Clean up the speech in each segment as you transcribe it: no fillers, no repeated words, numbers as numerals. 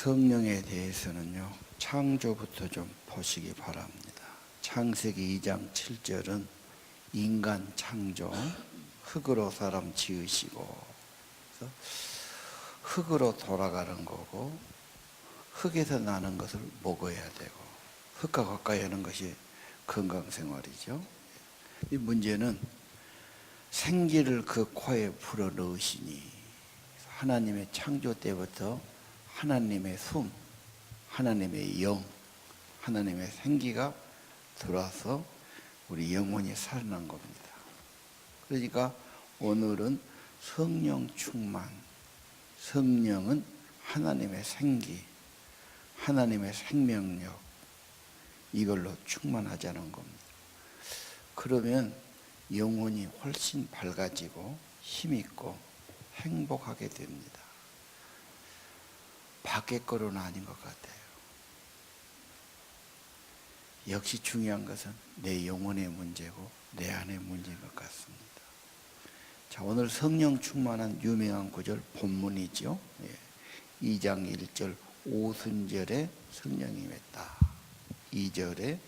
성령에 대해서는요, 창조부터 좀 보시기 바랍니다. 창세기 2장 7절은 인간 창조, 흙으로 사람 지으시고, 그래서 흙으로 돌아가는 거고, 흙에서 나는 것을 먹어야 되고, 흙과 가까이 하는 것이 건강생활이죠. 이 문제는 생기를 그 코에 불어 넣으시니, 하나님의 창조 때부터 하나님의 숨, 하나님의 영, 하나님의 생기가 들어와서 우리 영혼이 살아난 겁니다. 그러니까 오늘은 성령 충만, 성령은 하나님의 생기, 하나님의 생명력, 이걸로 충만하자는 겁니다. 그러면 영혼이 훨씬 밝아지고 힘있고 행복하게 됩니다. 밖의 거로는 아닌 것 같아요. 역시 중요한 것은 내 영혼의 문제고 내 안의 문제인 것 같습니다. 자, 오늘 성령 충만한 유명한 구절 본문이죠. 2장 1절 오순절에 성령이 임했다. 2절에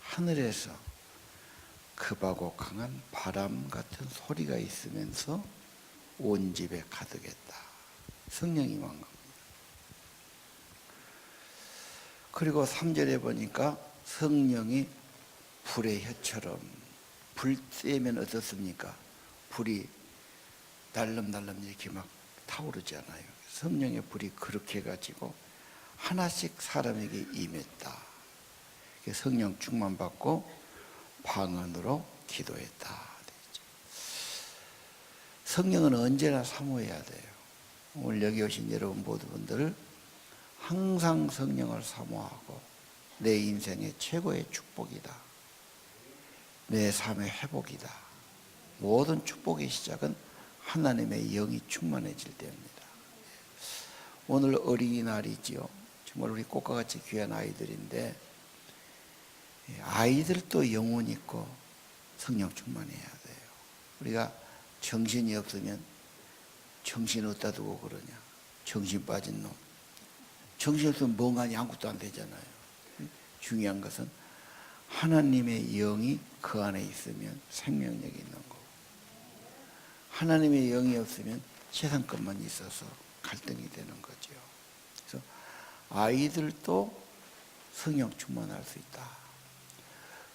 하늘에서 급하고 강한 바람 같은 소리가 있으면서 온 집에 가득했다. 성령이 임한 겁니다. 그리고 3절에 보니까 성령이 불의 혀처럼, 불 쐬면 어떻습니까? 불이 날름날름 이렇게 막 타오르잖아요. 성령의 불이 그렇게 해가지고 하나씩 사람에게 임했다. 성령 충만 받고 방언으로 기도했다. 성령은 언제나 사모해야 돼요. 오늘 여기 오신 여러분 모두 분들 항상 성령을 사모하고 내 인생의 최고의 축복이다. 내 삶의 회복이다. 모든 축복의 시작은 하나님의 영이 충만해질 때입니다. 오늘 어린이날이지요. 정말 우리 꽃과 같이 귀한 아이들인데 아이들도 영혼 있고 성령 충만해야 돼요. 우리가 정신이 없으면 정신 어디다 두고 그러냐. 정신 빠진 놈. 정신 없으면 멍하니 아무것도 안 되잖아요. 중요한 것은 하나님의 영이 그 안에 있으면 생명력이 있는 거고, 하나님의 영이 없으면 세상 것만 있어서 갈등이 되는 거죠. 그래서 아이들도 성령 충만할 수 있다.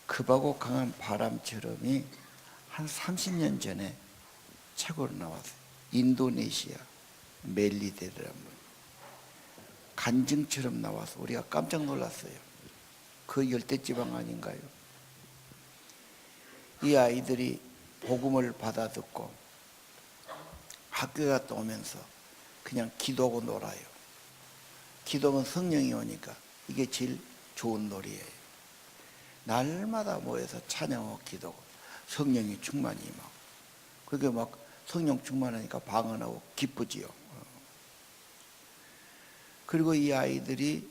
급하고 강한 바람처럼이 한 30년 전에 책으로 나왔어요. 인도네시아 멜리데라는 분. 간증처럼 나와서 우리가 깜짝 놀랐어요. 그 열대지방 아닌가요? 이 아이들이 복음을 받아 듣고 학교에 갔다 오면서 그냥 기도하고 놀아요. 기도하면 성령이 오니까 이게 제일 좋은 놀이에요. 날마다 모여서 찬양하고 기도하고 성령이 충만히 임하고, 그게 막 성령 충만하니까 방언하고 기쁘지요. 그리고 이 아이들이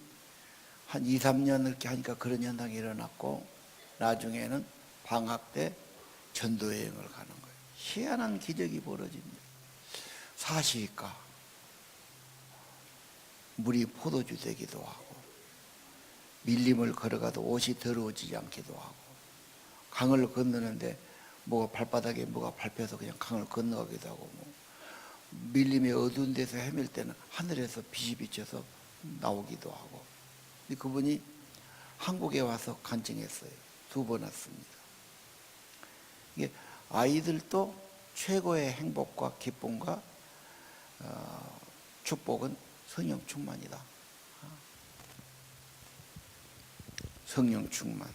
한 2, 3년 이렇게 하니까 그런 현상이 일어났고, 나중에는 방학 때 전도여행을 가는 거예요. 희한한 기적이 벌어집니다. 사시니까 물이 포도주 되기도 하고, 밀림을 걸어가도 옷이 더러워지지 않기도 하고, 강을 건너는데 뭐가 발바닥에 뭐가 밟혀서 그냥 강을 건너가기도 하고, 밀림이 어두운 데서 헤맬 때는 하늘에서 빛이 비쳐서 나오기도 하고. 그분이 한국에 와서 간증했어요. 2번 왔습니다. 이게 아이들도 최고의 행복과 기쁨과 축복은 성령 충만이다. 성령 충만.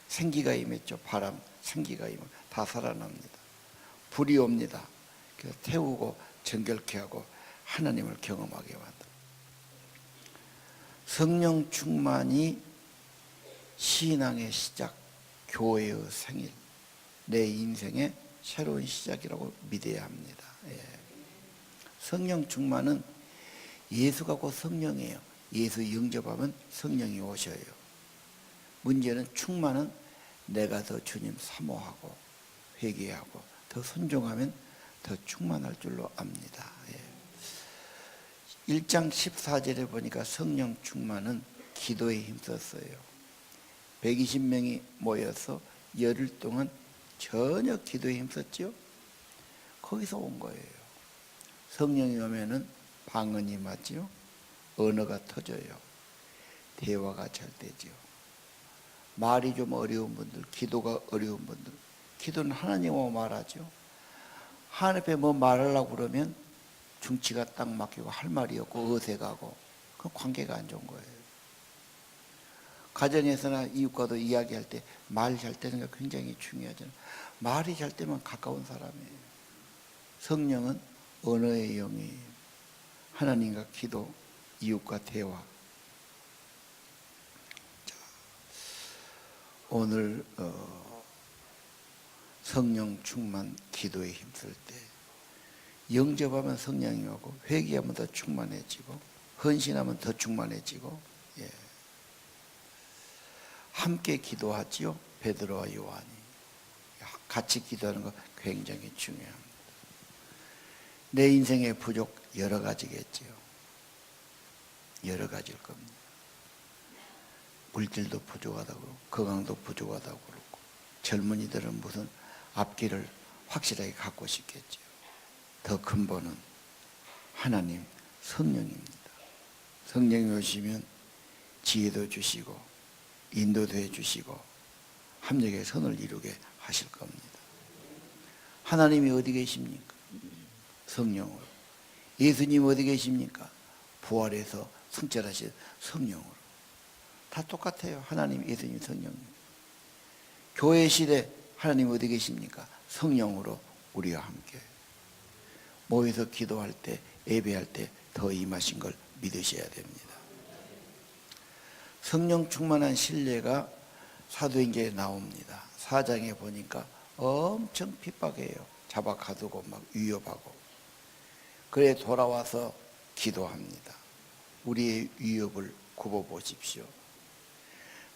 생기가 임했죠. 바람, 생기가 임하면 다 살아납니다. 불이 옵니다. 그래서 태우고 정결케 하고 하나님을 경험하게 만듭니다. 성령 충만이 신앙의 시작, 교회의 생일, 내 인생의 새로운 시작이라고 믿어야 합니다. 성령 충만은 예수가 곧 성령이에요. 예수 영접하면 성령이 오셔요. 문제는 충만은 내가 더 주님 사모하고 회개하고 더 순종하면 더 충만할 줄로 압니다. 1장 14절에 보니까 성령 충만은 기도에 힘썼어요. 120명이 모여서 열흘 동안 전혀 기도에 힘썼죠. 거기서 온 거예요. 성령이 오면은 방언이 맞죠. 언어가 터져요. 대화가 잘 되죠. 말이 좀 어려운 분들, 기도가 어려운 분들, 기도는 하나님하고 말하죠. 하나님 앞에 뭐 말하려고 그러면 중치가 딱 막히고 할 말이 없고 어색하고 그 관계가 안 좋은 거예요. 가정에서나 이웃과도 이야기할 때 말 잘 되는 게 굉장히 중요하잖아요. 말이 잘 되면 가까운 사람이에요. 성령은 언어의 영이에요. 하나님과 기도, 이웃과 대화. 자, 오늘 성령 충만 기도에 힘쓸 때 영접하면 성령이 오고 회개하면 더 충만해지고 헌신하면 더 충만해지고 예. 함께 기도하지요. 베드로와 요한이 같이 기도하는 거 굉장히 중요합니다. 내 인생의 부족 여러 가지겠지요. 여러 가지일 겁니다. 물질도 부족하다고 그러고 건강도 부족하다고 그러고 젊은이들은 무슨 앞길을 확실하게 갖고 싶겠죠. 더 근본은 하나님 성령입니다. 성령이 오시면 지혜도 주시고 인도도 해주시고 합력의 선을 이루게 하실 겁니다. 하나님이 어디 계십니까? 성령으로. 예수님 어디 계십니까? 부활해서 승천하신 성령으로. 다 똑같아요. 하나님, 예수님, 성령. 교회 시대 하나님 어디 계십니까? 성령으로 우리와 함께 모여서 기도할 때, 예배할 때 더 임하신 걸 믿으셔야 됩니다. 성령 충만한 신뢰가 사도행전에 나옵니다. 4장에 보니까 엄청 핍박해요. 잡아 가두고 막 위협하고. 그래 돌아와서 기도합니다. 우리의 위협을 굽어 보십시오.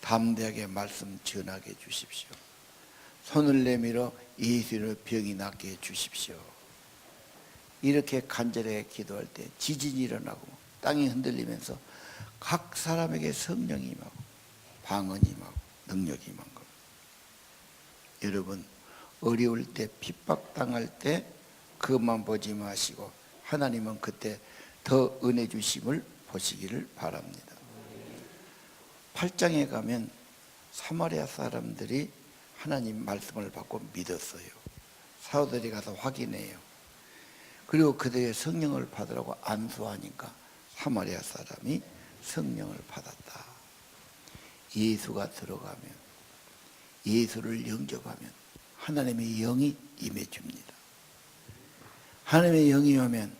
담대하게 말씀 전하게 해 주십시오. 손을 내밀어 예수의 병이 낫게 해 주십시오. 이렇게 간절하게 기도할 때 지진이 일어나고 땅이 흔들리면서 각 사람에게 성령이 임하고 방언이 임하고 능력이 임한 겁니다. 여러분 어려울 때 핍박당할 때 그것만 보지 마시고 하나님은 그때 더 은혜 주심을 보시기를 바랍니다. 8장에 가면 사마리아 사람들이 하나님 말씀을 받고 믿었어요. 사도들이 가서 확인해요. 그리고 그들의 성령을 받으라고 안수하니까 사마리아 사람이 성령을 받았다. 예수가 들어가면, 예수를 영접하면 하나님의 영이 임해줍니다. 하나님의 영이 오면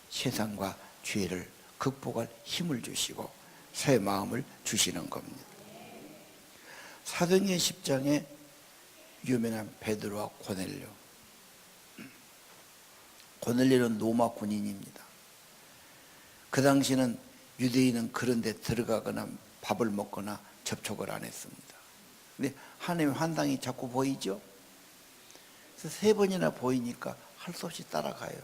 세상과 죄를 극복할 힘을 주시고 새 마음을 주시는 겁니다. 사도행전 10장에 유명한 베드로와 고넬료. 고넬료는 로마 군인입니다. 그 당시는 유대인은 그런 데 들어가거나 밥을 먹거나 접촉을 안 했습니다. 근데 하나님의 환상이 자꾸 보이죠? 그래서 3번이나 보이니까 할 수 없이 따라가요.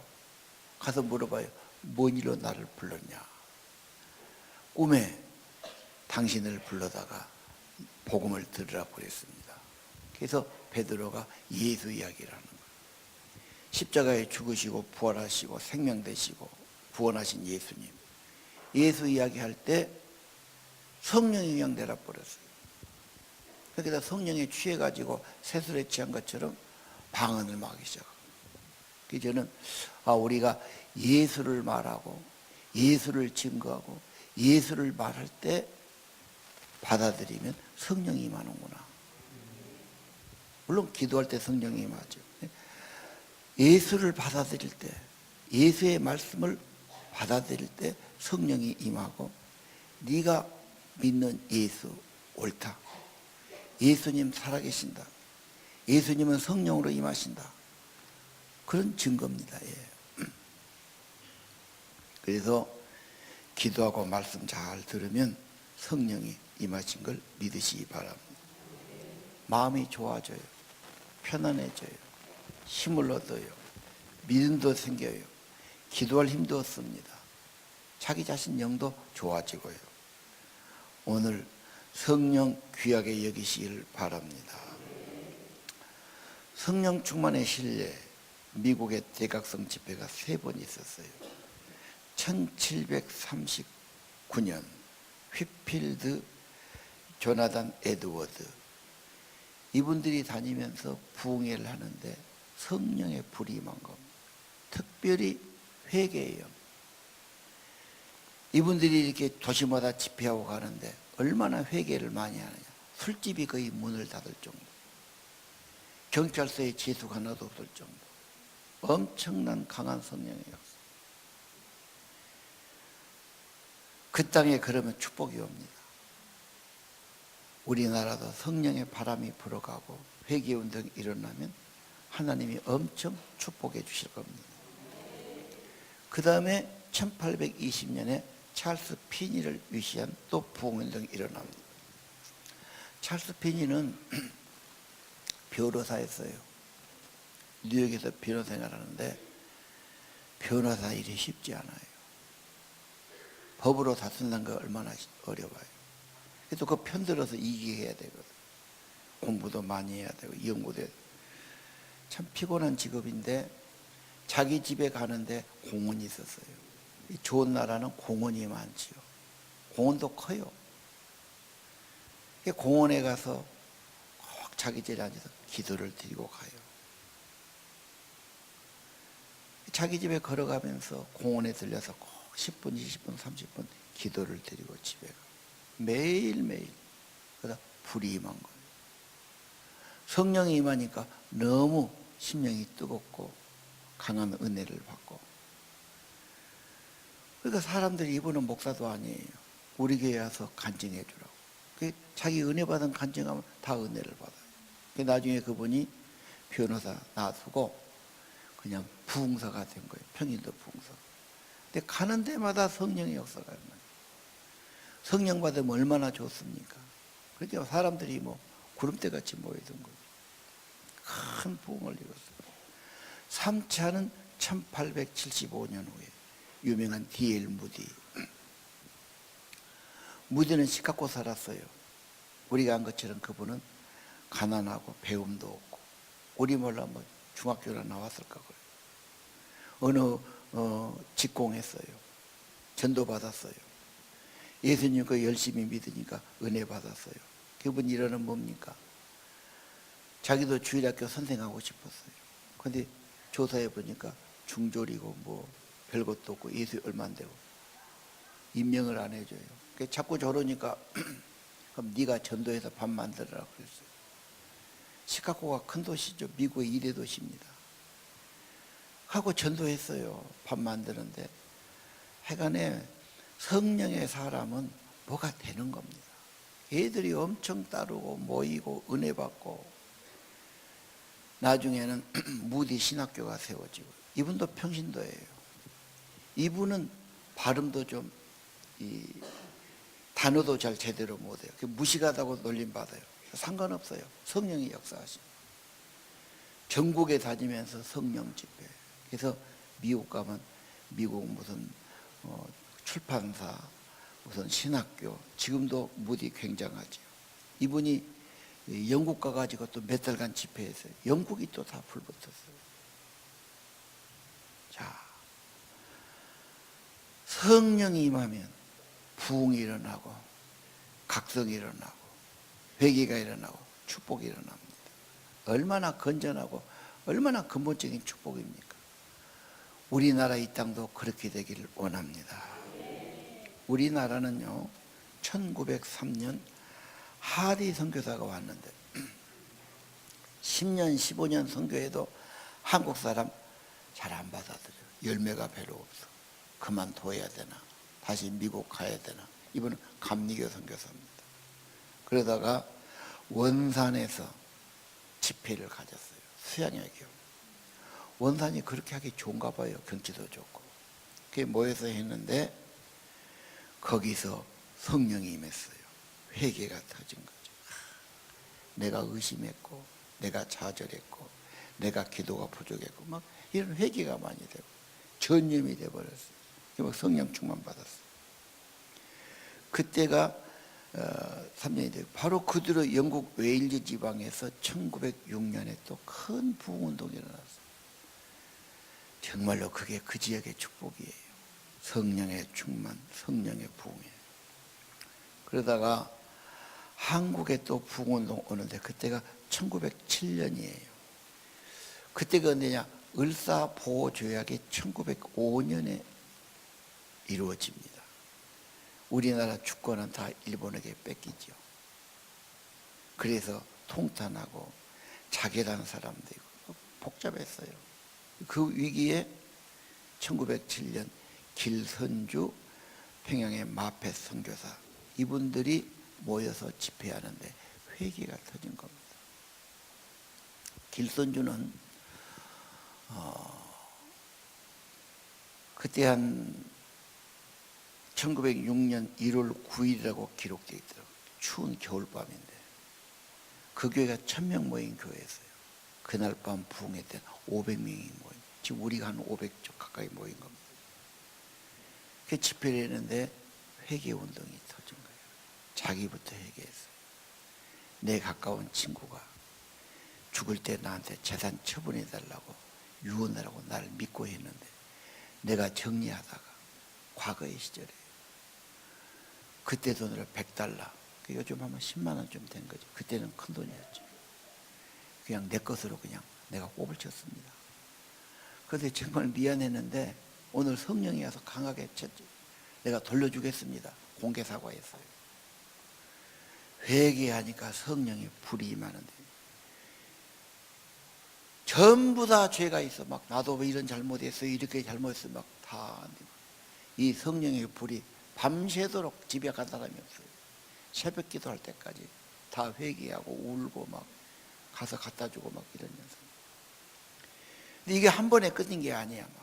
가서 물어봐요. 뭔 일로 나를 불렀냐? 꿈에 당신을 불러다가 복음을 들으라고 그랬습니다. 그래서 베드로가 예수 이야기를 하는 거예요. 십자가에 죽으시고 부활하시고 생명되시고 구원하신 예수님. 예수 이야기할 때 성령이 그냥 내려버렸어요. 그러니까 성령에 취해가지고 새술에 취한 것처럼 방언을 막기 시작합니다. 그래서 저는 우리가 예수를 말하고 예수를 증거하고 예수를 말할 때 받아들이면 성령이 임하는구나. 물론 기도할 때 성령이 임하죠. 예수를 받아들일 때, 예수의 말씀을 받아들일 때 성령이 임하고 네가 믿는 예수 옳다. 예수님 살아계신다. 예수님은 성령으로 임하신다. 그런 증거입니다. 예. 그래서 기도하고 말씀 잘 들으면 성령이 임하신 걸 믿으시기 바랍니다. 마음이 좋아져요. 편안해져요. 힘을 얻어요. 믿음도 생겨요. 기도할 힘도 얻습니다. 자기 자신 영도 좋아지고요. 오늘 성령 귀하게 여기시길 바랍니다. 성령 충만의 신뢰, 미국의 대각성 집회가 3번 있었어요. 1739년 휘필드, 조나단 에드워드, 이분들이 다니면서 부흥회를 하는데 성령의 불이 임한 겁니다. 특별히 회개의 영. 이분들이 이렇게 도시마다 집회하고 가는데 얼마나 회개를 많이 하느냐. 술집이 거의 문을 닫을 정도, 경찰서에 재수가 하나도 없을 정도, 엄청난 강한 성령의 역사. 그 땅에 그러면 축복이 옵니다. 우리나라도 성령의 바람이 불어가고 회개운동이 일어나면 하나님이 엄청 축복해 주실 겁니다. 그 다음에 1820년에 찰스 피니를 위시한 또 부흥운동이 일어납니다. 찰스 피니는 변호사였어요. 뉴욕에서 변호사 생활하는데 변호사 일이 쉽지 않아요. 법으로 다툰다는 거 얼마나 어려워요. 그래도 그 편들어서 이기게 해야 되거든. 공부도 많이 해야 되고 연구도 해야 되고. 참 피곤한 직업인데 자기 집에 가는데 공원이 있었어요. 좋은 나라는 공원이 많지요. 공원도 커요. 공원에 가서 꼭 자기 자리에 앉아서 기도를 드리고 가요. 자기 집에 걸어가면서 공원에 들려서 꼭 10분, 20분, 30분 기도를 드리고 집에 가. 매일매일. 그러다 불이 임한 거예요. 성령이 임하니까 너무 심령이 뜨겁고 강한 은혜를 받고. 그러니까 사람들이 이분은 목사도 아니에요. 우리 교회에 와서 간증해 주라고. 자기 은혜 받은 간증하면 다 은혜를 받아요. 나중에 그분이 변호사 놔두고 그냥 부흥사가 된 거예요. 평일도 부흥사. 근데 가는 데마다 성령의 역사가 일어나요. 성령 받으면 얼마나 좋습니까? 그러니까 사람들이 뭐 구름대같이 모이던 거죠. 큰 부흥을 이뤘어요. 3차는 1875년 후에 유명한 D.L. 무디. 무디는 시카고 살았어요. 우리가 한 것처럼 그분은 가난하고 배움도 없고 우리 몰라 뭐 중학교나 나왔을까 그래요. 어느 직공했어요. 전도 받았어요. 예수님 거 열심히 믿으니까 은혜 받았어요. 그분 일화는 뭡니까? 자기도 주일학교 선생하고 싶었어요. 근데 조사해 보니까 중졸이고 뭐 별것도 없고 예수 얼마 안 되고 임명을 안 해줘요. 자꾸 저러니까 그럼 네가 전도해서 밥 만들어라 그랬어요. 시카고가 큰 도시죠. 미국의 2대 도시입니다. 하고 전도했어요. 밥 만드는데 하여간에 성령의 사람은 뭐가 되는 겁니다. 애들이 엄청 따르고 모이고 은혜 받고 나중에는 무디 신학교가 세워지고 이분도 평신도예요. 이분은 발음도 좀 단어도 잘 제대로 못해요. 무식하다고 놀림받아요. 상관없어요. 성령이 역사하십니다. 전국에 다니면서 성령 집회. 그래서 미국 가면 미국 무슨 출판사, 무슨 신학교, 지금도 무디 굉장하죠. 이분이 영국 가가지고 또 몇 달간 집회했어요. 영국이 또 다 불붙었어요. 자, 성령이 임하면 부흥이 일어나고 각성이 일어나고 회개가 일어나고 축복이 일어납니다. 얼마나 건전하고 얼마나 근본적인 축복입니까? 우리나라 이 땅도 그렇게 되기를 원합니다. 우리나라는요 1903년 하리 선교사가 왔는데 10년 15년 선교해도 한국 사람 잘 안 받아들여요. 열매가 별로 없어. 그만둬야 되나 다시 미국 가야 되나. 이분은 감리교 선교사입니다. 그러다가 원산에서 집회를 가졌어요. 수양의 교회. 원산이 그렇게 하기 좋은가 봐요. 경치도 좋고. 그게 모여서 했는데 거기서 성령이 임했어요. 회개가 터진 거죠. 내가 의심했고 내가 좌절했고 내가 기도가 부족했고 막 이런 회개가 많이 되고 전념이 돼버렸어요. 막 성령 충만 받았어요. 그때가 3년이 돼요. 바로 그 뒤로 영국 웨일즈 지방에서 1906년에 또 큰 부흥운동이 일어났어요. 정말로 그게 그 지역의 축복이에요. 성령의 충만, 성령의 부흥이에요. 그러다가 한국에 또 부흥운동 오는데 그때가 1907년이에요. 그때가 언제냐? 을사보호조약이 1905년에 이루어집니다. 우리나라 주권은 다 일본에게 뺏기죠. 그래서 통탄하고 자결한 사람도 있고 복잡했어요. 그 위기에 1907년 길선주 평양의 마페 선교사 이분들이 모여서 집회하는데 회개가 터진 겁니다. 길선주는 그때 한 1906년 1월 9일이라고 기록되어 있더라고요. 추운 겨울밤인데 그 교회가 1000명 모인 교회였어요. 그날 밤 부흥회 때 500명이 모인, 지금 우리가 한 500쪽 가까이 모인 겁니다. 그 집회를 했는데 회개운동이 터진 거예요. 자기부터 회개했어요. 내 가까운 친구가 죽을 때 나한테 재산 처분해달라고 유언하라고 나를 믿고 했는데 내가 정리하다가 과거의 시절에 그때 돈으로 $100, 요즘 하면 10만 원 좀 된 거죠. 그때는 큰 돈이었죠. 그냥 내 것으로 그냥 내가 꼽을 쳤습니다. 그런데 정말 미안했는데 오늘 성령이 와서 강하게 쳤죠. 내가 돌려주겠습니다. 공개 사과했어요. 회개하니까 성령의 불이 임하는데 전부 다 죄가 있어. 막 나도 왜 이런 잘못했어, 이렇게 잘못했어, 막 다 이 성령의 불이 밤새도록 집에 간 사람이 없어요. 새벽 기도할 때까지 다 회개하고 울고 막 가서 갖다 주고 막 이러면서. 근데 이게 한 번에 끝인 게 아니야. 막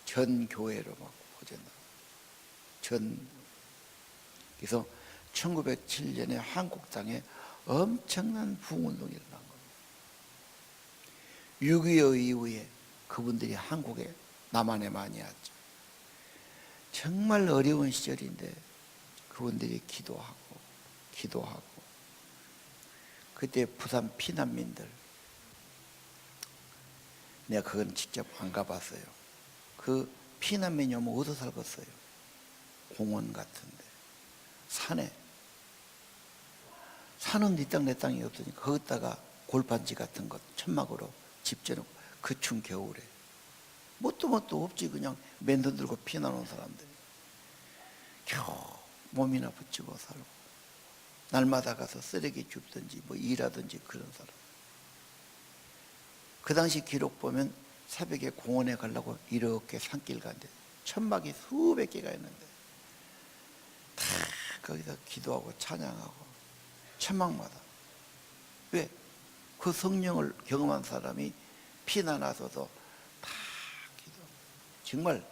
전 교회로 막 퍼져나가. 그래서 1907년에 한국 땅에 엄청난 부흥운동이 일어난 겁니다. 6.25 이후에 그분들이 한국에 남한에 많이 왔죠. 정말 어려운 시절인데 그분들이 기도하고 그때 부산 피난민들, 내가 그건 직접 안 가봤어요. 그 피난민이 오면 어디서 살겠어요? 공원 같은데, 산은 네 땅 내 땅이 없으니까 거기다가 골반지 같은 것 천막으로 집 지어놓고 그 추운 겨울에 뭣도 없지. 그냥 맨손 들고 피난 온 사람들이 겨우 몸이나 붙이고 살고, 날마다 가서 쓰레기 줍든지 뭐 일하든지 그런 사람. 그 당시 기록 보면 새벽에 공원에 가려고 이렇게 산길 가는데 천막이 수백 개가 있는데 다 거기다 기도하고 찬양하고 천막마다. 왜? 그 성령을 경험한 사람이 피난 와서도 다 기도. 정말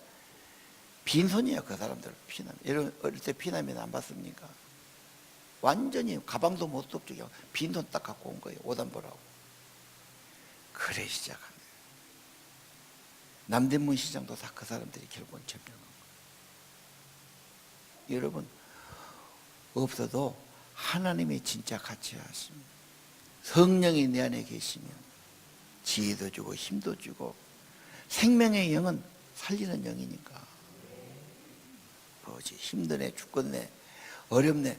빈손이야 그 사람들. 피난. 여러분 어릴 때 피난민 안 봤습니까? 완전히 가방도 못 덮죠. 빈손 딱 갖고 온 거예요. 오단보라고. 그래 시작한 거예요. 남대문 시장도 다 그 사람들이 결국은 점령한 거예요. 여러분 없어도 하나님이 진짜 같이 하십니다. 성령이 내 안에 계시면 지혜도 주고 힘도 주고, 생명의 영은 살리는 영이니까. 뭐지 힘드네 죽겠네 어렵네,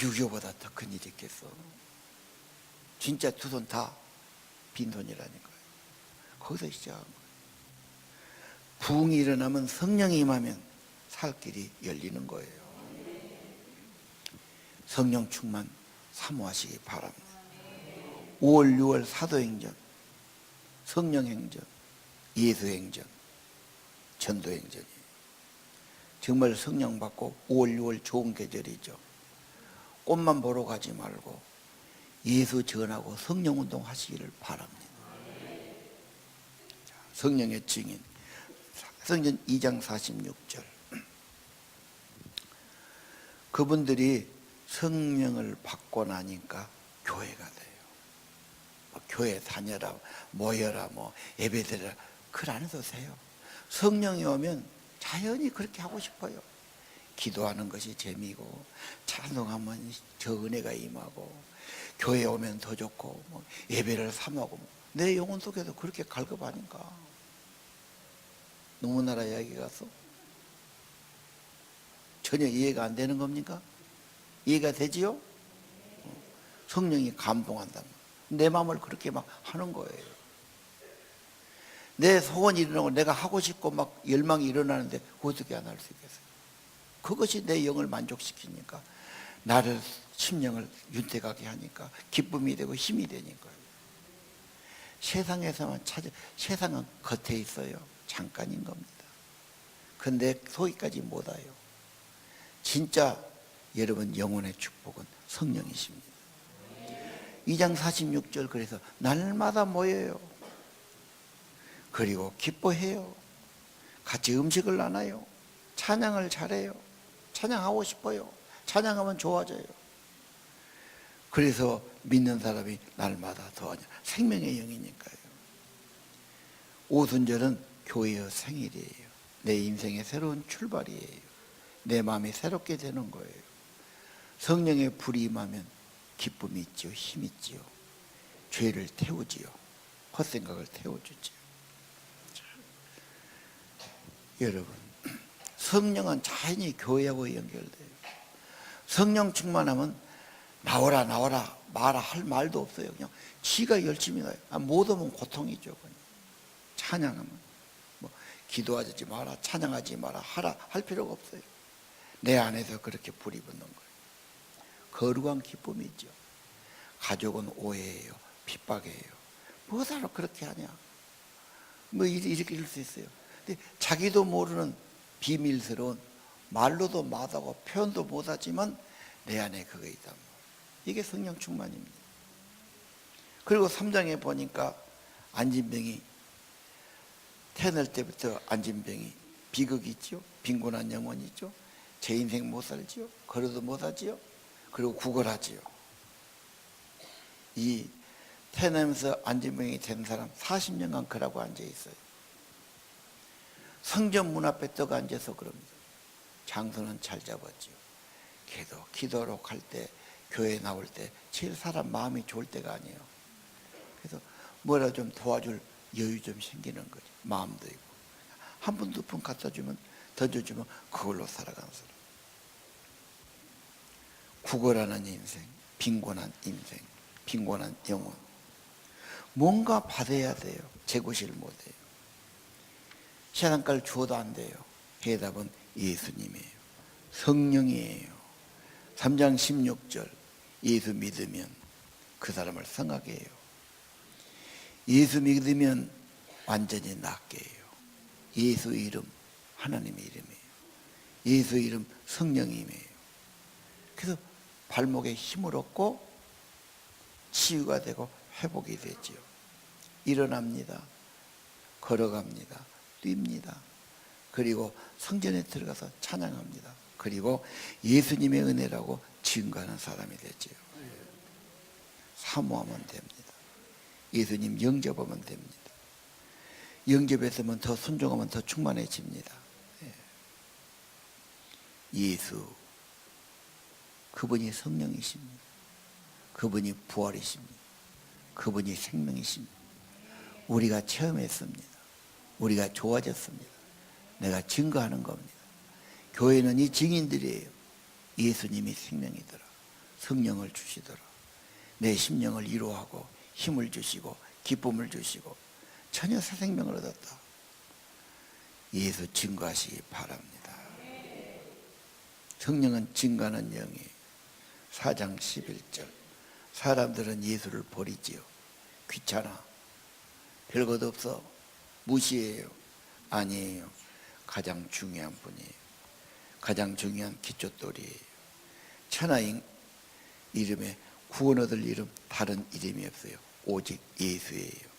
유교보다 더 큰 일이 있겠어. 진짜 두 손 다 빈손이라니까요. 거기서 시작한 거예요. 부흥이 일어나면, 성령이 임하면 살 길이 열리는 거예요. 성령 충만 사모하시기 바랍니다. 5월 6월 사도행전, 성령행전, 예수행전, 전도행전이에요. 정말 성령 받고 5월 6월 좋은 계절이죠. 꽃만 보러 가지 말고 예수 전하고 성령운동 하시기를 바랍니다. 성령의 증인, 성전 2장 46절. 그분들이 성령을 받고 나니까 교회가 돼요. 뭐 교회 다녀라, 모여라, 뭐 예배드려라, 그 안에서 세요. 성령이 오면 자연히 그렇게 하고 싶어요. 기도하는 것이 재미고, 찬송하면 저 은혜가 임하고, 교회 오면 더 좋고, 뭐 예배를 삼하고, 내 영혼 속에도 그렇게 갈급 아닌가. 너무나라 이야기 가서 전혀 이해가 안 되는 겁니까? 이해가 되지요? 성령이 감동한다. 내 마음을 그렇게 막 하는 거예요. 내 소원이 일어나고 내가 하고 싶고 막 열망이 일어나는데 어떻게 안 할 수 있겠어요? 그것이 내 영을 만족시키니까, 나를 심령을 윤택하게 하니까 기쁨이 되고 힘이 되니까요. 세상에서만 세상은 겉에 있어요. 잠깐인 겁니다. 근데 거기까지 못 와요. 진짜 여러분 영혼의 축복은 성령이십니다. 2장 46절, 그래서 날마다 모여요. 그리고 기뻐해요. 같이 음식을 나눠요. 찬양을 잘해요. 찬양하고 싶어요. 찬양하면 좋아져요. 그래서 믿는 사람이 날마다 더하냐. 생명의 영이니까요. 오순절은 교회의 생일이에요. 내 인생의 새로운 출발이에요. 내 마음이 새롭게 되는 거예요. 성령의 불이 임하면 기쁨이 있지요. 힘이 있지요. 죄를 태우지요. 헛생각을 태워주지요. 여러분, 성령은 자연히 교회하고 연결돼요. 성령 충만하면 나오라 나오라 말아 할 말도 없어요. 그냥 지가 열심히 가요. 못 오면 고통이죠. 그냥. 찬양하면 뭐 기도하지 마라, 찬양하지 마라 하라 할 필요가 없어요. 내 안에서 그렇게 불이 붙는 거예요. 거룩한 기쁨이 있죠. 가족은 오해예요. 핍박이에요. 뭐하러 그렇게 하냐. 뭐 이렇게 이럴 수 있어요. 근데 자기도 모르는 비밀스러운, 말로도 못하고 표현도 못하지만 내 안에 그거 있다. 이게 성령 충만입니다. 그리고 3장에 보니까 안진병이, 태어날 때부터 안진병이 비극이 있죠. 빈곤한 영혼이 있죠. 제 인생 못 살지요. 걸어도 못 하지요. 그리고 구걸하지요. 이 태어나면서 안진병이 된 사람 40년간 그러고 앉아 있어요. 성전 문 앞에 떡 앉아서 그럽니다. 장소는 잘 잡았지요. 기도로 갈 때, 교회 나올 때 제일 사람 마음이 좋을 때가 아니에요. 그래서 뭐라 좀 도와줄 여유 좀 생기는 거죠. 마음도 있고. 한 푼 두 푼 갖다 주면, 던져주면 그걸로 살아가는 사람. 구걸하는 인생, 빈곤한 인생, 빈곤한 영혼. 뭔가 받아야 돼요. 재고실 못해요. 세상깔 주어도 안 돼요. 해답은 예수님이에요. 성령이에요. 3장 16절, 예수 믿으면 그 사람을 성하게 해요. 예수 믿으면 완전히 낫게 해요. 예수 이름 하나님의 이름이에요. 예수 이름 성령의 이름이에요. 그래서 발목에 힘을 얻고 치유가 되고 회복이 되지요. 일어납니다. 걸어갑니다. 뜁니다. 그리고 성전에 들어가서 찬양합니다. 그리고 예수님의 은혜라고 증거하는 사람이 되지요. 사모하면 됩니다. 예수님 영접하면 됩니다. 영접했으면 더 순종하면 더 충만해집니다. 예수, 그분이 성령이십니다. 그분이 부활이십니다. 그분이 생명이십니다. 우리가 체험했습니다. 우리가 좋아졌습니다. 내가 증거하는 겁니다. 교회는 이 증인들이에요. 예수님이 생명이더라. 성령을 주시더라. 내 심령을 위로하고 힘을 주시고 기쁨을 주시고 전혀 새 생명을 얻었다. 예수 증거하시기 바랍니다. 성령은 증거하는 영이에요. 4장 11절. 사람들은 예수를 버리지요. 귀찮아. 별것 없어. 무시해요. 아니에요. 가장 중요한 분이에요. 가장 중요한 기초돌이에요. 천하인 이름에 구원 얻을 이름 다른 이름이 없어요. 오직 예수예요.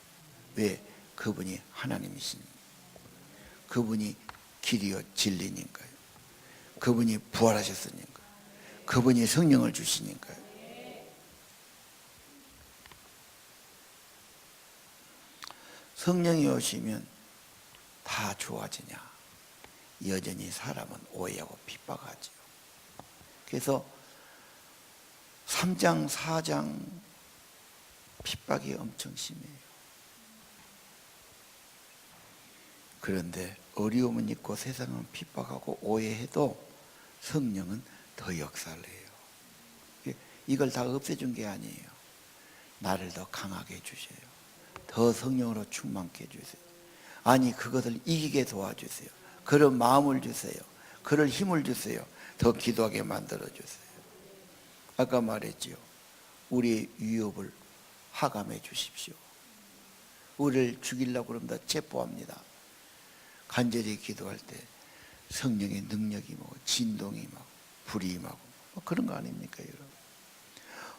왜? 그분이 하나님이시니까. 그분이 길이요 진리니까요. 그분이 부활하셨으니까. 그분이 성령을 주시니까요. 성령이 오시면 다 좋아지냐? 여전히 사람은 오해하고 핍박하죠. 그래서 3장 4장 핍박이 엄청 심해요. 그런데 어려움은 있고 세상은 핍박하고 오해해도 성령은 더 역사를 해요. 이걸 다 없애준 게 아니에요. 나를 더 강하게 해주세요. 더 성령으로 충만케 해주세요. 아니 그것을 이기게 도와주세요. 그런 마음을 주세요. 그럴 힘을 주세요. 더 기도하게 만들어주세요. 아까 말했지요. 우리의 위협을 하감해 주십시오. 우리를 죽이려고 그러면 체포합니다. 간절히 기도할 때 성령의 능력이 임하고 진동이 임하고 불이 임하고 그런 거 아닙니까 여러분?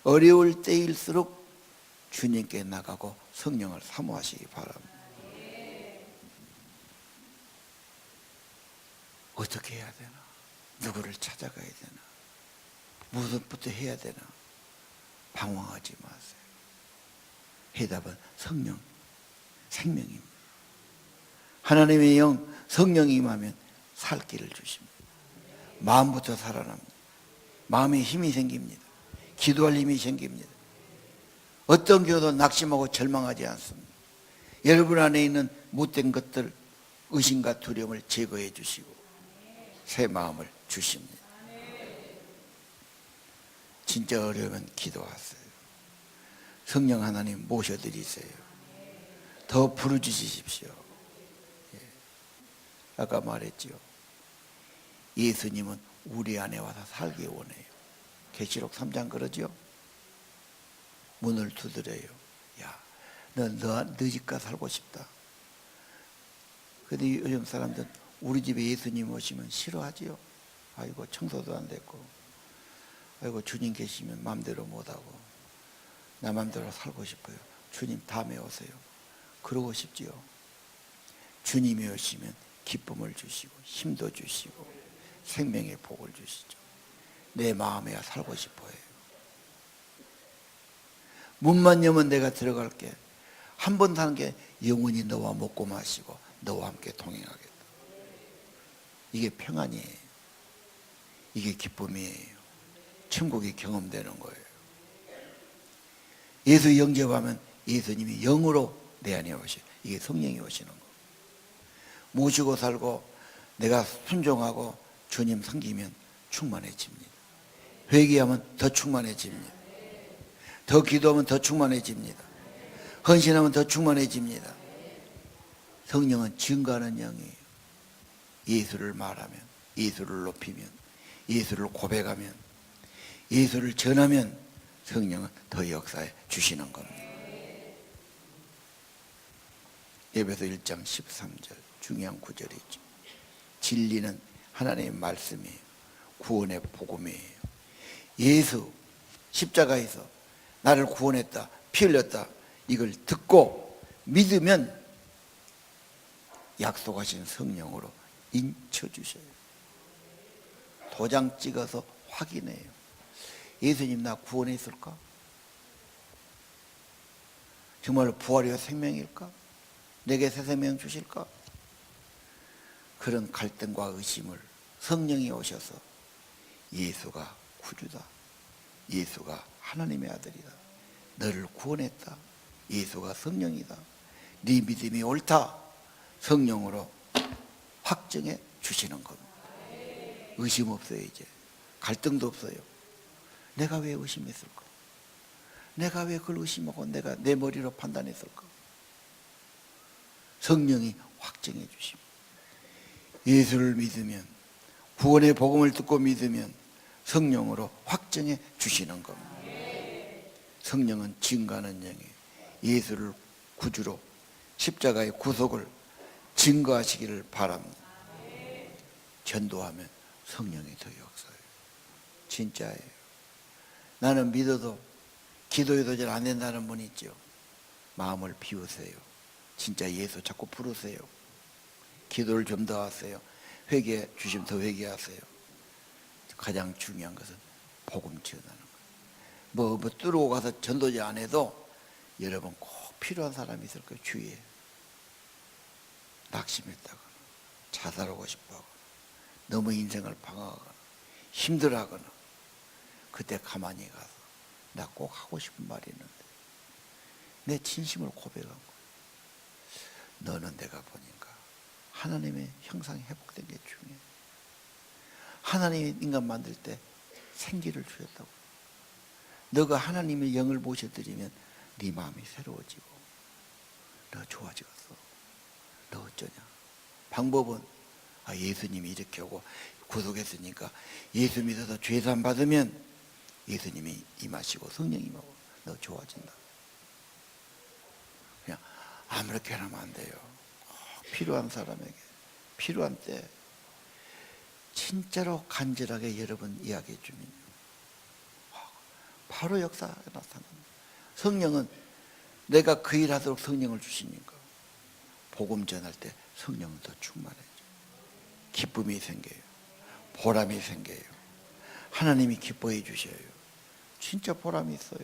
어려울 때일수록 주님께 나가고 성령을 사모하시기 바랍니다. 어떻게 해야 되나? 누구를 찾아가야 되나? 무엇부터 해야 되나? 방황하지 마세요. 해답은 성령, 생명입니다. 하나님의 영, 성령이 임하면 살 길을 주십니다. 마음부터 살아납니다. 마음에 힘이 생깁니다. 기도할 힘이 생깁니다. 어떤 교도 낙심하고 절망하지 않습니다. 여러분 안에 있는 못된 것들, 의심과 두려움을 제거해 주시고 새 마음을 주십니다. 진짜 어려우면 기도하세요. 성령 하나님 모셔드리세요. 더 부르주십시오. 아까 말했지요. 예수님은 우리 안에 와서 살기 원해요. 계시록 3장 그러죠. 문을 두드려요. 야, 너 집가 살고 싶다. 근데 요즘 사람들은 우리 집에 예수님 오시면 싫어하지요. 아이고 청소도 안 됐고, 아이고 주님 계시면 마음대로 못하고 나 마음대로 살고 싶어요. 주님 다음에 오세요. 그러고 싶지요. 주님이 오시면 기쁨을 주시고 힘도 주시고 생명의 복을 주시죠. 내 마음에 살고 싶어요. 문만 여면 내가 들어갈게. 한 번 사는 게 영원히 너와 먹고 마시고 너와 함께 동행하겠다. 이게 평안이에요. 이게 기쁨이에요. 천국이 경험되는 거예요. 예수 영접하면 예수님이 영으로 내 안에 오셔요. 이게 성령이 오시는 거. 모시고 살고 내가 순종하고 주님 섬기면 충만해집니다. 회개하면 더 충만해집니다. 더 기도하면 더 충만해집니다. 헌신하면 더 충만해집니다. 성령은 증거하는 영이에요. 예수를 말하면, 예수를 높이면, 예수를 고백하면, 예수를 전하면 성령은 더 역사해 주시는 겁니다. 에베소 1장 13절 중요한 구절이죠. 진리는 하나님의 말씀이에요. 구원의 복음이에요. 예수 십자가에서 나를 구원했다, 피 흘렸다, 이걸 듣고 믿으면 약속하신 성령으로 인쳐주셔요. 도장 찍어서 확인해요. 예수님 나 구원했을까? 정말 부활이요 생명일까? 내게 새 생명 주실까? 그런 갈등과 의심을 성령이 오셔서 예수가 구주다. 예수가 하나님의 아들이다. 너를 구원했다. 예수가 성령이다. 네 믿음이 옳다. 성령으로 확정해 주시는 겁니다. 의심 없어요. 이제 갈등도 없어요. 내가 왜 의심했을까? 내가 왜 그걸 의심하고 내가 내 머리로 판단했을까? 성령이 확정해 주십니다. 예수를 믿으면, 구원의 복음을 듣고 믿으면 성령으로 확정해 주시는 겁니다. 성령은 증거하는 영이에요. 예수를 구주로 십자가의 구속을 증거하시기를 바랍니다. 전도하면 성령이 더 역사해요. 진짜예요. 나는 믿어도 기도해도 잘 안 된다는 분 있죠. 마음을 비우세요. 진짜 예수 자꾸 부르세요. 기도를 좀 더 하세요. 회개 주시면 더 회개하세요. 가장 중요한 것은 복음 전하는 거예요. 뭐 뚫고 가서 전도지 안 해도 여러분 꼭 필요한 사람이 있을 거예요. 주위에 낙심했다거나 자살하고 싶어하거나 너무 인생을 방황하거나 힘들어하거나 그때 가만히 가서 나 꼭 하고 싶은 말이 있는데 내 진심을 고백한 거야. 너는 내가 보니까 하나님의 형상이 회복된 게 중요해. 하나님이 인간 만들 때 생기를 주셨다고. 너가 하나님의 영을 모셔드리면 네 마음이 새로워지고 너 좋아지겠어. 너 어쩌냐. 방법은 예수님이 이렇게 하고 구속했으니까 예수 믿어서 죄산 받으면 예수님이 임하시고 성령이 임하고 너 좋아진다. 그냥 아무렇게나 하면 안 돼요. 필요한 사람에게 필요한 때 진짜로 간절하게 여러분 이야기해 주면 바로 역사가 나타납니다. 성령은 내가 그 일하도록 성령을 주시니까 복음 전할 때 성령은 더 충만해져. 기쁨이 생겨요. 보람이 생겨요. 하나님이 기뻐해 주셔요. 진짜 보람이 있어요.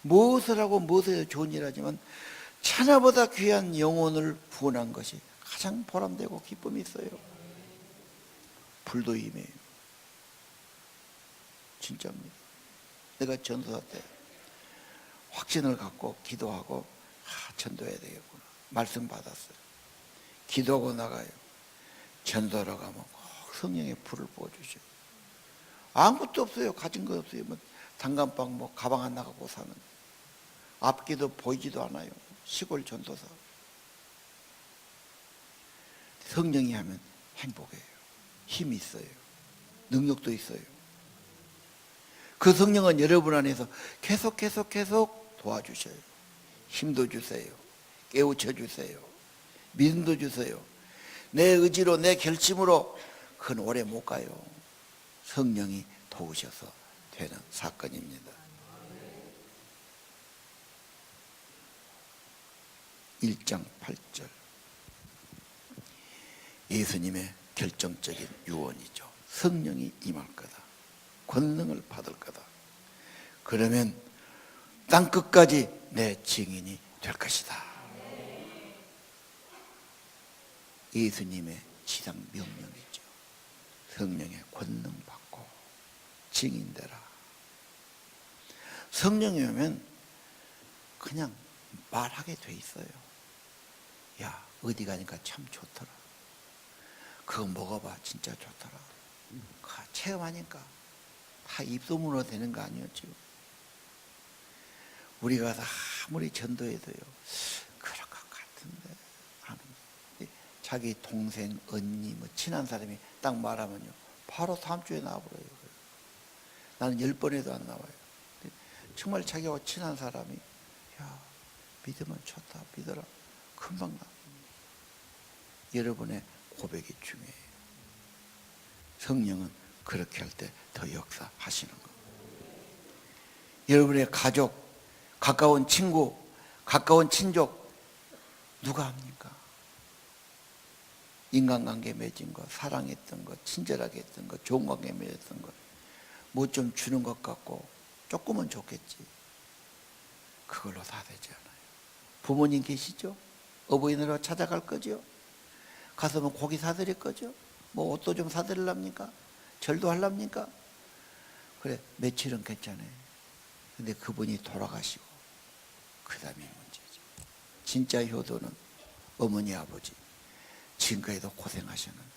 무엇을 하고 무엇을 해도 좋은 일 하지만 천하보다 귀한 영혼을 구원한 것이 가장 보람되고 기쁨이 있어요. 불도 임해요. 진짜입니다. 내가 전도할 때 확신을 갖고 기도하고 전도해야 되겠구나. 말씀 받았어요. 기도하고 나가요. 전도하러 가면 꼭 성령의 불을 부어주셔요. 아무것도 없어요. 가진 거 없어요. 뭐 단감방 뭐 가방 안 나가고 사는 앞길도 보이지도 않아요. 시골 전도사. 성령이 하면 행복해요. 힘이 있어요. 능력도 있어요. 그 성령은 여러분 안에서 계속 도와주셔요. 힘도 주세요. 깨우쳐 주세요. 믿음도 주세요. 내 의지로 내 결심으로 그건 오래 못 가요. 성령이 도우셔서 되는 사건입니다. 1장 8절 예수님의 결정적인 유언이죠. 성령이 임할 거다. 권능을 받을 거다. 그러면 땅끝까지 내 증인이 될 것이다. 예수님의 지상 명령이죠. 성령의 권능 받고 증인되라. 성령이 오면 그냥 말하게 돼 있어요. 야, 어디 가니까 참 좋더라. 그거 먹어봐. 진짜 좋더라. 그거 체험하니까 다 입소문으로 되는 거 아니었죠. 우리가 가서 아무리 전도해도요, 그럴 것 같은데 하는. 자기 동생, 언니, 뭐 친한 사람이 딱 말하면요, 바로 다음 주에 나와버려요. 나는 10번 해도 안 나와요. 정말 자기하고 친한 사람이 야, 믿으면 좋다, 믿어라. 금방 나옵니다. 여러분의 고백이 중요해요. 성령은 그렇게 할 때 더 역사하시는 거. 여러분의 가족, 가까운 친구, 가까운 친족 누가 합니까? 인간관계 맺은 것, 사랑했던 것, 친절하게 했던 것, 좋은 관계 맺었던 것, 뭐 좀 주는 것 같고 조금은 좋겠지. 그걸로 다 되지 않아요. 부모님 계시죠? 어버이날로 찾아갈 거죠? 가서 뭐 고기 사드릴 거죠? 뭐 옷도 좀 사드리랍니까? 절도 하랍니까? 그래, 며칠은 괜찮아요. 근데 그분이 돌아가시고 그 다음이 문제죠. 진짜 효도는 어머니 아버지 지금까지도 고생하셨는데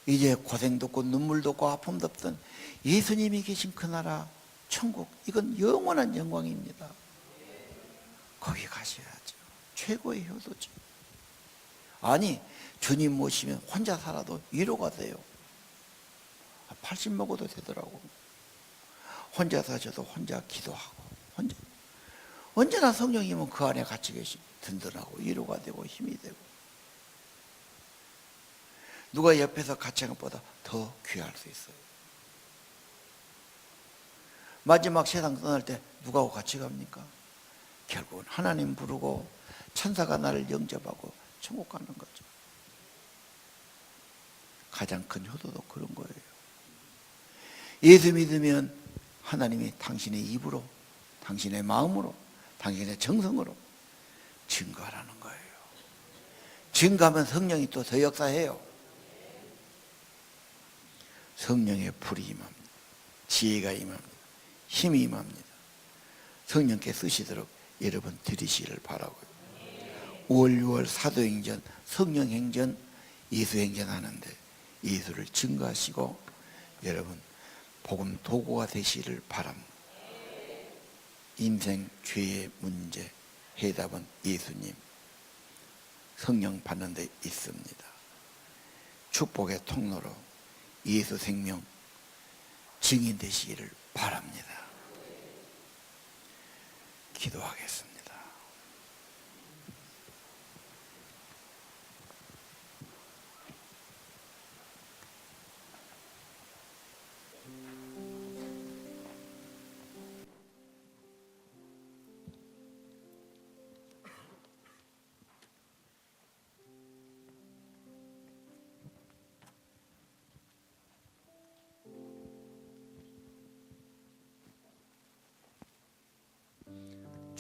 이제 고생도 없고 눈물도 없고 아픔도 없던 예수님이 계신 그 나라 천국, 이건 영원한 영광입니다. 거기 가셔야죠. 최고의 효도죠. 아니, 주님 모시면 혼자 살아도 위로가 돼요. 80 먹어도 되더라고. 혼자 사셔도 혼자 기도하고 혼자. 언제나 성령이면 그 안에 같이 계시고 든든하고 위로가 되고 힘이 되고, 누가 옆에서 같이 하는 것보다 더 귀할 수 있어요. 마지막 세상 떠날 때 누가하고 같이 갑니까? 결국은 하나님 부르고 천사가 나를 영접하고 천국 가는 거죠. 가장 큰 효도도 그런 거예요. 예수 믿으면 하나님이 당신의 입으로, 당신의 마음으로, 당신의 정성으로 증거하라는 거예요. 증거하면 성령이 또 더 역사해요. 성령의 불이 임합니다. 지혜가 임합니다. 힘이 임합니다. 성령께 쓰시도록 여러분 드리시기를 바라고요. 5월 6월 사도행전, 성령행전, 예수행전 하는데 예수를 증거하시고 여러분 복음 도구가 되시기를 바랍니다. 인생 죄의 문제 해답은 예수님, 성령 받는 데 있습니다. 축복의 통로로 예수 생명 증인 되시기를 바랍니다. 기도하겠습니다.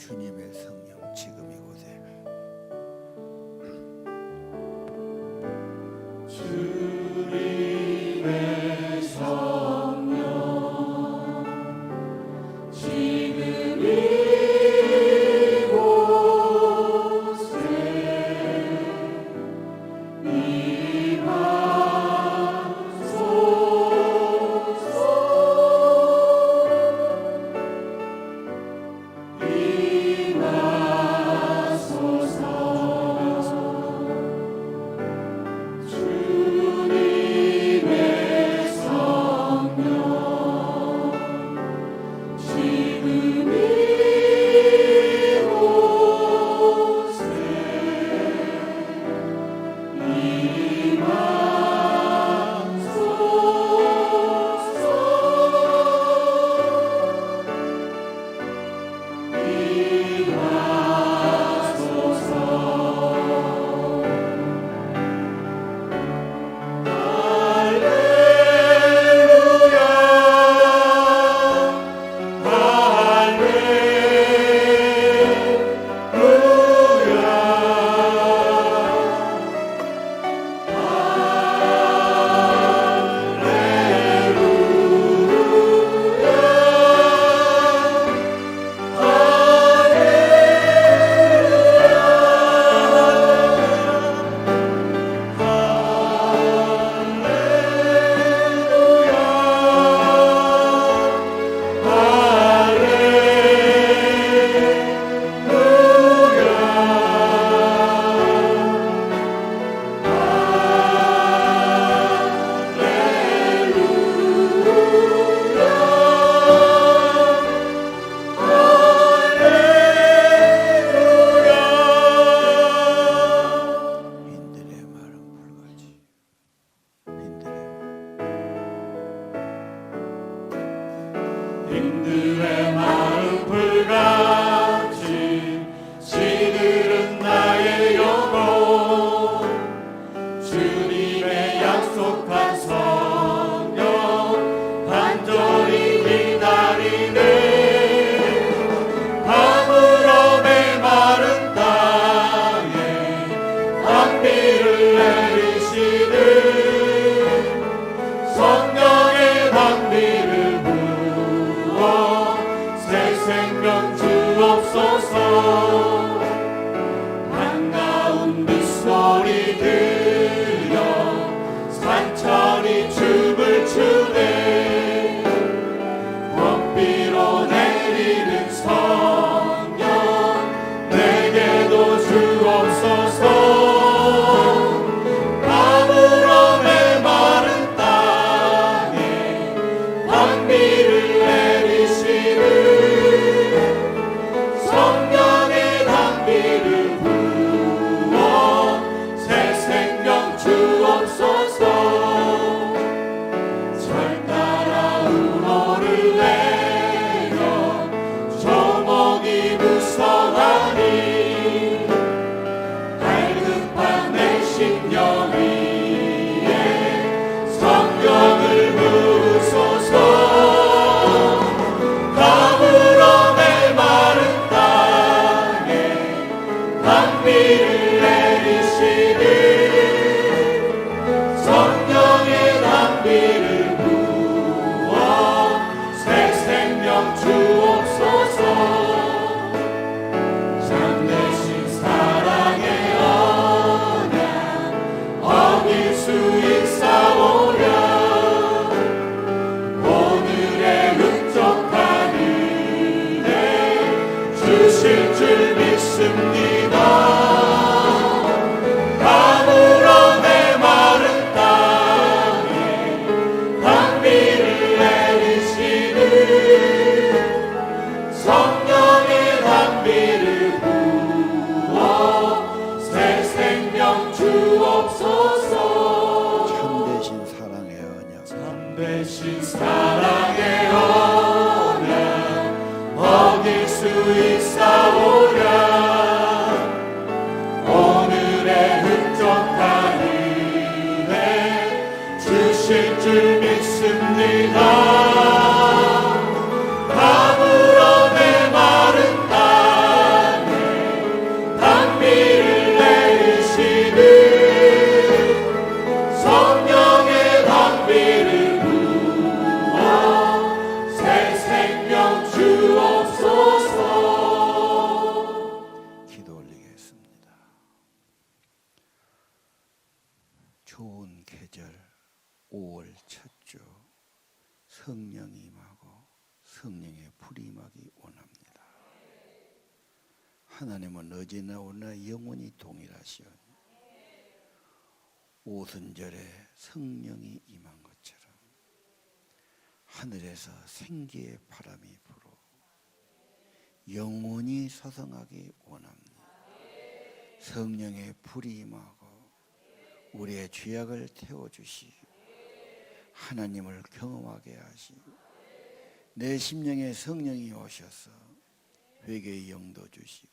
주님의 성령 지금 이곳에 주님의 성령 지금 이곳에 빈들의 마음 불같이 시들은 나의 영혼 주님의 약속한 성령 간절히 기다리네 가물어 메마른 땅에 단비를 내리시는 성령의 단비를 새 생명 주옵소서 반가운 빗소리 들려 산천이 춤을 추네 범비로 내리는 성령 내게도 주옵소서 가물어 메마른 땅에 단비를 내리시는 성령의 단비를 부어 새 생명 주옵소서 절 따라 운호를 내려 조목이 무성하니 갈급한 내 심령 위에 성령을 부으소서 가물어 메마른 땅에 단비를 내리시는 성령의 단비를 부어 생명 주옵소서. 참되신 사랑의 언약 참되신 사랑의 언약 어길 수 있사오랴. 오늘의 흡족한 은혜 주실 줄 믿습니다. 담으러 메마른 땅에 단비를 내리시는 성령의 단비를 부어 새 생명 주옵소서. 기도 올리겠습니다. 좋은 계절 5월 첫 주 성령이 임하고 성령의 불이 임하기 원합니다. 하나님은 어제나 오늘나 영원히 동일하시오니 오순절에 성령이 임한 것처럼 하늘에서 생기의 바람이 불어 영원히 서성하기 원합니다. 성령의 불이 임하고 우리의 죄악을 태워주시고 하나님을 경험하게 하시고 내 심령에 성령이 오셔서 회개의 영도 주시고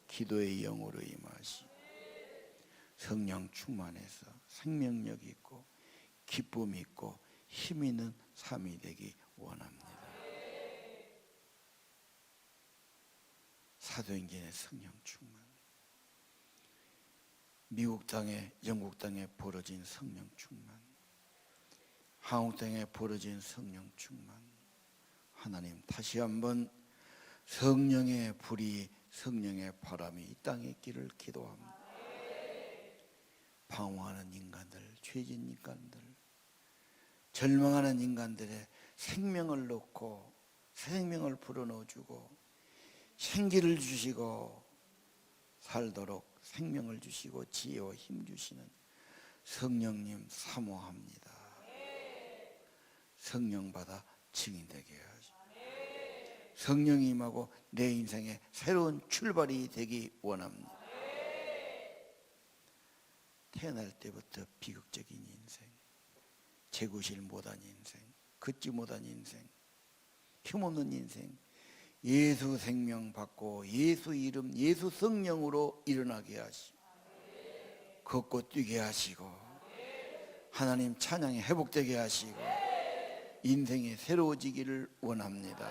기도의 영으로 임하시고 성령 충만해서 생명력 있고 기쁨 있고 힘 있는 삶이 되기 원합니다. 사도행전의 성령 충만, 미국 땅에 영국 땅에 벌어진 성령 충만, 한국 땅에 벌어진 성령 충만, 하나님 다시 한번 성령의 불이 성령의 바람이 이 땅에 있기를 기도합니다. 방황하는 인간들, 죄진 인간들, 절망하는 인간들의 생명을 놓고 생명을 불어넣어주고 생기를 주시고 살도록 생명을 주시고 지혜와 힘 주시는 성령님 사모합니다. 성령 받아 증인되게 하시고 성령이 임하고 내 인생에 새로운 출발이 되기 원합니다. 태어날 때부터 비극적인 인생, 재구실 못한 인생, 걷지 못한 인생, 힘없는 인생, 예수 생명 받고 예수 이름, 예수 성령으로 일어나게 하시고 걷고 뛰게 하시고 하나님 찬양이 회복되게 하시고 인생이 새로워지기를 원합니다.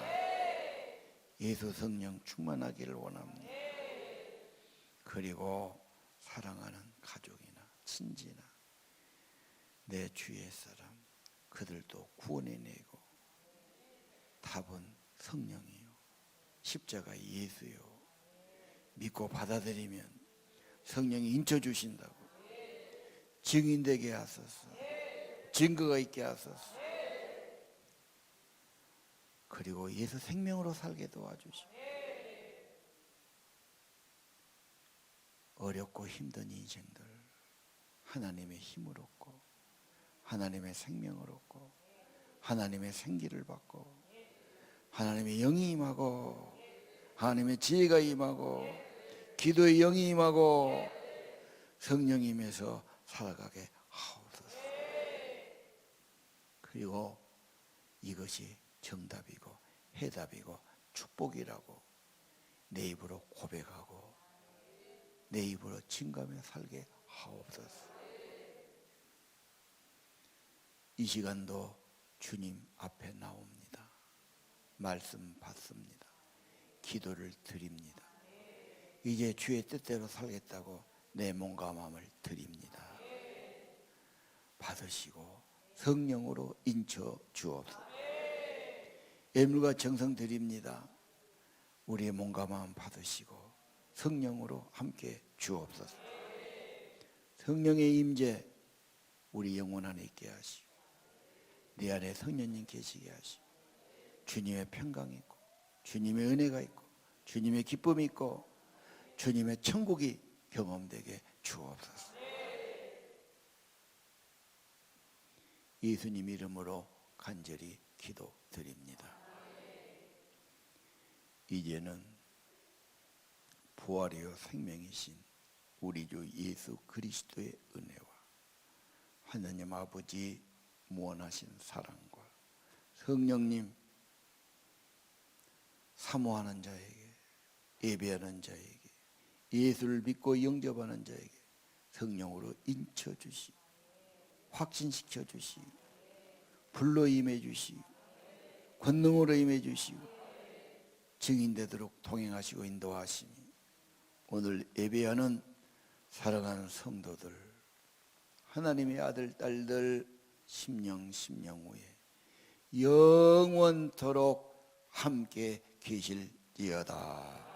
예수 성령 충만하기를 원합니다. 그리고 사랑하는 가족이나 친지나 내 주위의 사람 그들도 구원해내고 답은 성령이요 십자가 예수요 믿고 받아들이면 성령이 인쳐주신다고 증인되게 하소서 증거가 있게 하소서 그리고 예수 생명으로 살게 도와주시고 어렵고 힘든 인생들 하나님의 힘을 얻고 하나님의 생명을 얻고 하나님의 생기를 받고 하나님의 영이 임하고 하나님의 지혜가 임하고 기도의 영이 임하고 성령이 임해서 살아가게 하옵소서. 그리고 이것이 정답이고 해답이고 축복이라고 내 입으로 고백하고 내 입으로 증거하며 살게 하옵소서. 이 시간도 주님 앞에 나옵니다. 말씀 받습니다. 기도를 드립니다. 이제 주의 뜻대로 살겠다고 내 몸과 마음을 드립니다. 받으시고 성령으로 인쳐 주옵소서. 예물과 정성 드립니다. 우리의 몸과 마음 받으시고 성령으로 함께 주옵소서. 성령의 임재 우리 영혼 안에 있게 하시고 내 안에 성령님 계시게 하시고 주님의 평강이 있고 주님의 은혜가 있고 주님의 기쁨이 있고 주님의 천국이 경험되게 주옵소서. 예수님 이름으로 간절히 기도드립니다. 이제는 부활이요 생명이신 우리 주 예수 그리스도의 은혜와 하나님 아버지 무한하신 사랑과 성령님 사모하는 자에게, 예배하는 자에게, 예수를 믿고 영접하는 자에게 성령으로 인쳐주시고 확신시켜 주시고 불로 임해 주시고 권능으로 임해 주시고 증인되도록 동행하시고 인도하시니 오늘 예배하는 사랑하는 성도들, 하나님의 아들 딸들 심령 후에 영원토록 함께 계실지어다.